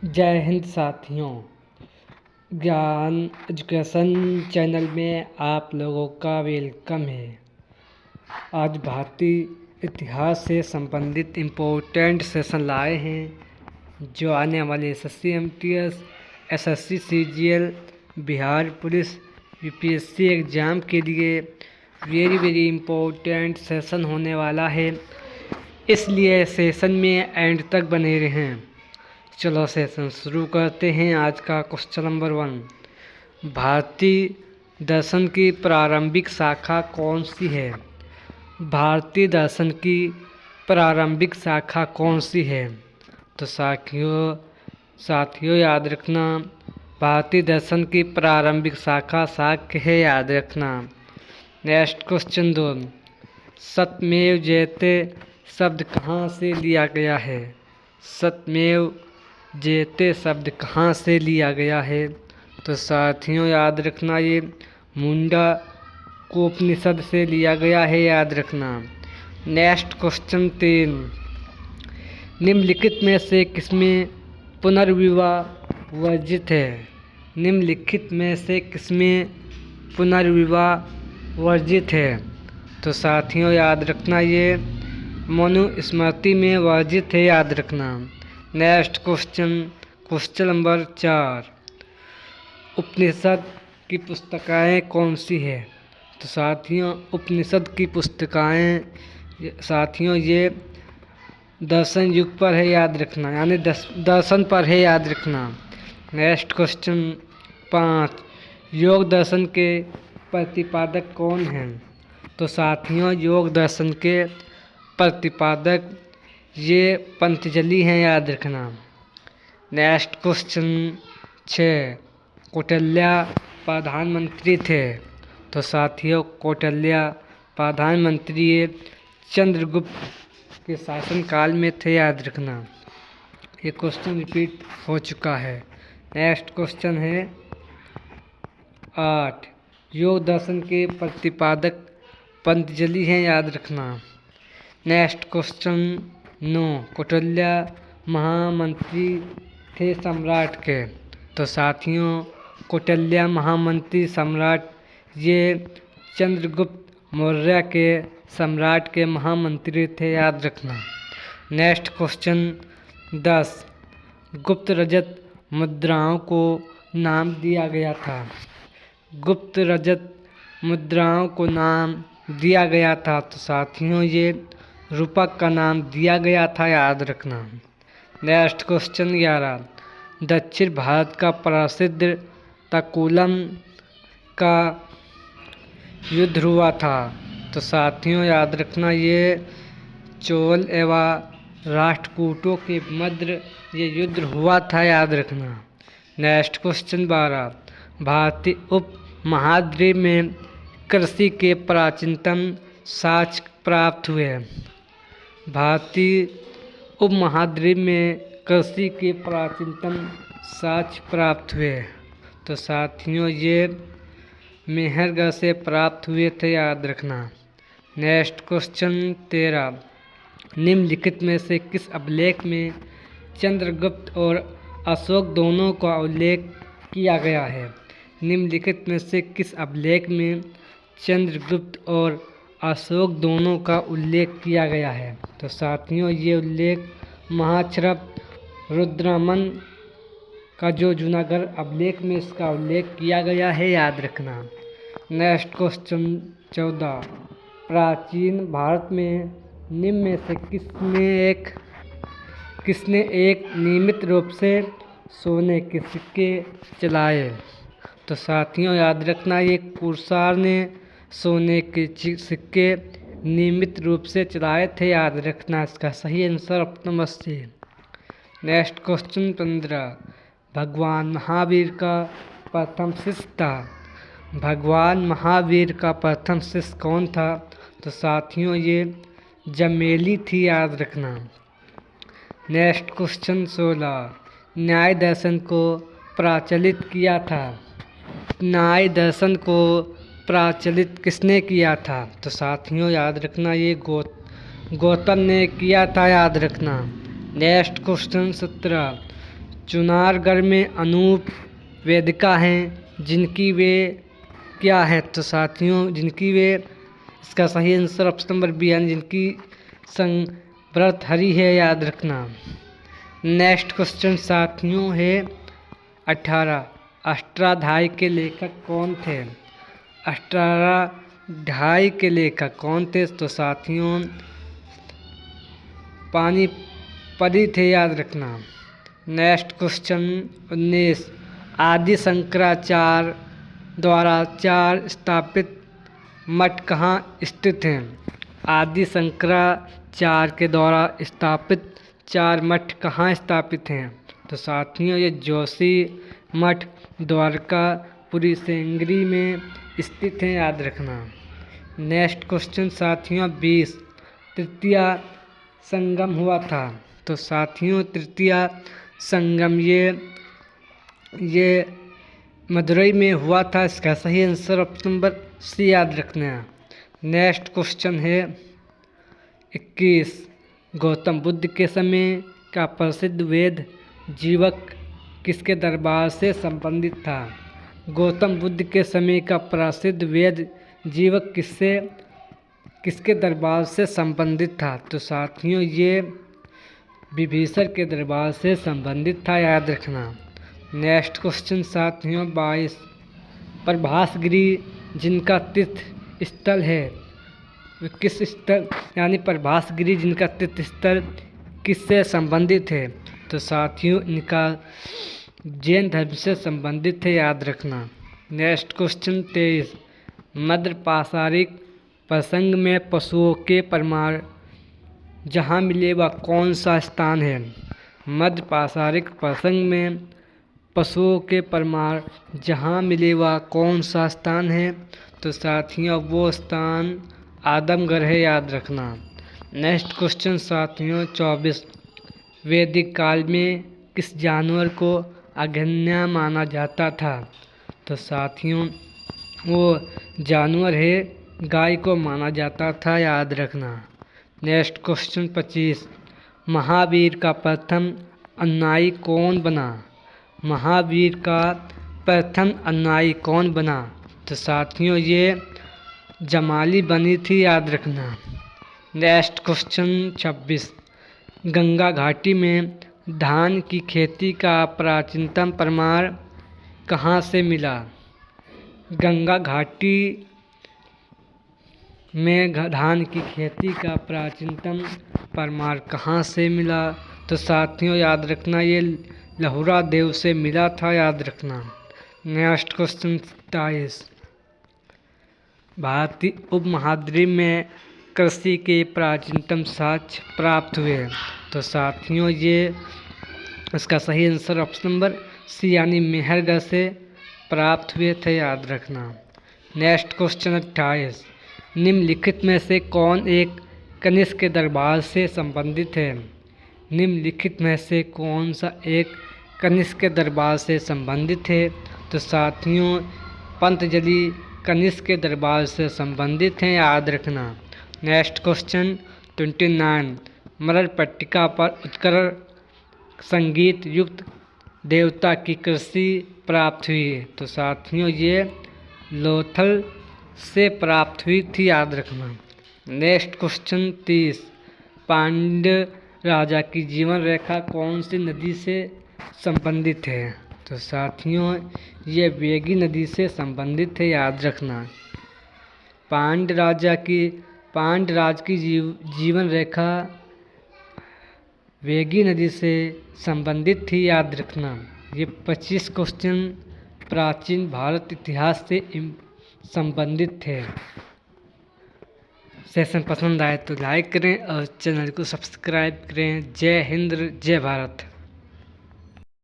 जय हिंद साथियों। ज्ञान एजुकेशन चैनल में आप लोगों का वेलकम है। आज भारतीय इतिहास से संबंधित इम्पोर्टेंट सेशन लाए हैं जो आने वाले SSC MTS, SSC CGL, Bihar police, UPSC exam के लिए वेरी इम्पोर्टेंट सेशन होने वाला है, इसलिए सेशन में एंड तक बने रहें। चलो सेशन शुरू करते हैं। आज का क्वेश्चन नंबर 1, भारतीय दर्शन की प्रारंभिक शाखा कौन सी है? भारतीय दर्शन की प्रारंभिक शाखा कौन सी है? तो साथियों याद रखना, भारतीय दर्शन की प्रारंभिक शाखा शाक्य है, याद रखना। नेक्स्ट क्वेश्चन 2, सत्यमेव जयते शब्द कहाँ से लिया गया है? सत्यमेव जयते शब्द कहाँ से लिया गया है? तो साथियों याद रखना, ये मुंडा उपनिषद से लिया गया है, याद रखना। नेक्स्ट क्वेश्चन 3, निम्नलिखित में से किसमें पुनर्विवाह वर्जित है? निम्नलिखित में से किसमें पुनर्विवाह वर्जित है? तो साथियों याद रखना, ये मनुस्मृति में वर्जित है, याद रखना। नेक्स्ट क्वेश्चन नंबर 4, उपनिषद की पुस्तकें कौन सी है? तो साथियों उपनिषद की पुस्तकें साथियों ये दर्शन युग पर है, याद रखना, यानी दर्शन पर है, याद रखना। नेक्स्ट क्वेश्चन 5, योग दर्शन के प्रतिपादक कौन हैं? तो साथियों योग दर्शन के प्रतिपादक ये पतंजलि हैं, याद रखना। नेक्स्ट क्वेश्चन 6, कौटिल्य प्रधानमंत्री थे? तो साथियों कौटिल्य प्रधानमंत्री चंद्रगुप्त के शासनकाल में थे, याद रखना। ये क्वेश्चन रिपीट हो चुका है। नेक्स्ट क्वेश्चन है 8, योग दर्शन के प्रतिपादक पतंजलि हैं, याद रखना। नेक्स्ट क्वेश्चन 9, कौटिल्य महामंत्री थे सम्राट के? तो साथियों कौटिल्य महामंत्री सम्राट ये चंद्रगुप्त मौर्य के सम्राट के महामंत्री थे, याद रखना। नेक्स्ट क्वेश्चन 10, गुप्त रजत मुद्राओं को नाम दिया गया था? गुप्त रजत मुद्राओं को नाम दिया गया था? तो साथियों ये रूपक का नाम दिया गया था, याद रखना। नेक्स्ट क्वेश्चन 11, दक्षिण भारत का प्रसिद्ध तकूलम का युद्ध हुआ था? तो साथियों याद रखना, ये चोल एवं राष्ट्रकूटों के मध्य ये युद्ध हुआ था, याद रखना। नेक्स्ट क्वेश्चन 12, भारतीय उप महाद्वीप में कृषि के प्राचीनतम साक्ष्य प्राप्त हुए? भारतीय उपमहाद्वीप में कृषि के प्राचीनतम साक्ष्य प्राप्त हुए? तो साथियों ये मेहरगढ़ से प्राप्त हुए थे, याद रखना। नेक्स्ट क्वेश्चन 13, निम्नलिखित में से किस अभिलेख में चंद्रगुप्त और अशोक दोनों का उल्लेख किया गया है? निम्नलिखित में से किस अभिलेख में चंद्रगुप्त और अशोक दोनों का उल्लेख किया गया है? तो साथियों ये उल्लेख महाक्षरप रुद्रमन का जो जूनागढ़ अभिलेख में इसका उल्लेख किया गया है, याद रखना। नेक्स्ट क्वेश्चन 14, प्राचीन भारत में निम्न में से किसने एक नियमित रूप से सोने के सिक्के चलाए? तो साथियों याद रखना, ये कुर्सार ने सोने के सिक्के नियमित रूप से चलाए थे, याद रखना। इसका सही answer option number C. Next question 15, भगवान महावीर का प्रथम शिष्य था? भगवान महावीर का प्रथम शिष्य कौन था? तो साथियों ये जमेली थी, याद रखना। नेक्स्ट क्वेश्चन 16, न्याय दर्शन को प्रचलित किया था? न्याय दर्शन को प्रचलित किसने किया था? तो साथियों याद रखना, ये गौतम ने किया था, याद रखना। नेक्स्ट क्वेश्चन 17, चुनारगढ़ में अनूप वेदिका हैं जिनकी वे क्या है? तो साथियों जिनकी वे, इसका सही आंसर ऑप्शन नंबर बी यानी जिनकी संव्रत हरि है, याद रखना। नेक्स्ट क्वेश्चन साथियों है 18। अष्टाध्यायी के लेखक कौन थे? अष्टाध्यायी के लेखक कौन थे? तो साथियों पानीपदी थे, याद रखना। Next question 19। आदि शंकराचार्य द्वारा 4 स्थापित मठ कहाँ स्थित हैं? आदि शंकराचार्य के द्वारा स्थापित 4 मठ कहाँ स्थापित हैं? तो साथियों ये जोशी मठ द्वारकापुरी सेंगरी में स्थित है, याद रखना। नेक्स्ट क्वेश्चन साथियों 20। तृतीय संगम हुआ था? तो साथियों तृतीय संगम ये मदुरई में हुआ था, इसका सही आंसर ऑप्शन नंबर सी, याद रखना। नेक्स्ट क्वेश्चन है 21। गौतम बुद्ध के समय का प्रसिद्ध वेद जीवक किसके दरबार से संबंधित था? गौतम बुद्ध के समय का प्रसिद्ध वेद जीवक किसके दरबार से संबंधित था? तो साथियों ये विभीषण के दरबार से संबंधित था, याद रखना। नेक्स्ट क्वेश्चन साथियों 22। प्रभासगिरी जिनका तीर्थ स्थल है किस स्थल यानी प्रभासगिरी जिनका तीर्थ स्थल किससे संबंधित है? तो साथियों इनका जैन धर्म से संबंधित है, याद रखना। Next question 23। मध्य पाषाणिक प्रसंग में पशुओं के परमार जहाँ मिले वह कौन सा स्थान है? मध्य पाषाणिक प्रसंग में पशुओं के परमार जहाँ मिले वह कौन सा स्थान है? तो साथियों वो स्थान आदमगढ़ है, याद रखना। नेक्स्ट क्वेश्चन साथियों 24। वैदिक काल में किस जानवर को अग्रगण्य माना जाता था? तो साथियों वो जानवर है गाय को माना जाता था, याद रखना। Next question 25। महावीर का प्रथम अनुयायी कौन बना? महावीर का प्रथम अनुयायी कौन बना? तो साथियों ये जमाली बनी थी, याद रखना। Next question 26। गंगा घाटी में धान की खेती का प्राचीनतम प्रमाण कहाँ से मिला? गंगा घाटी में धान की खेती का प्राचीनतम प्रमाण कहाँ से मिला? तो साथियों याद रखना ये लहुरा देव से मिला था, याद रखना। Next question 27। भारतीय उपमहाद्वीप में कृषि के प्राचीनतम साक्ष्य प्राप्त हुए? तो साथियों ये इसका सही आंसर ऑप्शन नंबर सी यानी मेहरगढ़ से प्राप्त हुए थे, याद रखना। Next question 28। निम्नलिखित में से कौन एक कनिष्क के दरबार से संबंधित है? निम्नलिखित में से कौन सा एक कनिष्क के दरबार से संबंधित है? तो साथियों पंतजलि कनिष्क के दरबार से संबंधित हैं, याद रखना। Next question 29। मरण पट्टिका पर उत्कर्ण संगीत युक्त देवता की कृषि प्राप्त हुई है? तो साथियों ये लोथल से प्राप्त हुई थी, याद रखना। Next question 30। पांड्य राजा की जीवन रेखा कौन सी नदी से संबंधित है? तो साथियों ये वेगी नदी से संबंधित है, याद रखना। पांड्य राज की जीवन रेखा वेगी नदी से संबंधित थी, याद रखना। ये 25 क्वेश्चन प्राचीन भारत इतिहास से संबंधित थे। सेशन पसंद आए तो लाइक करें और चैनल को सब्सक्राइब करें। जय हिंद, जय भारत।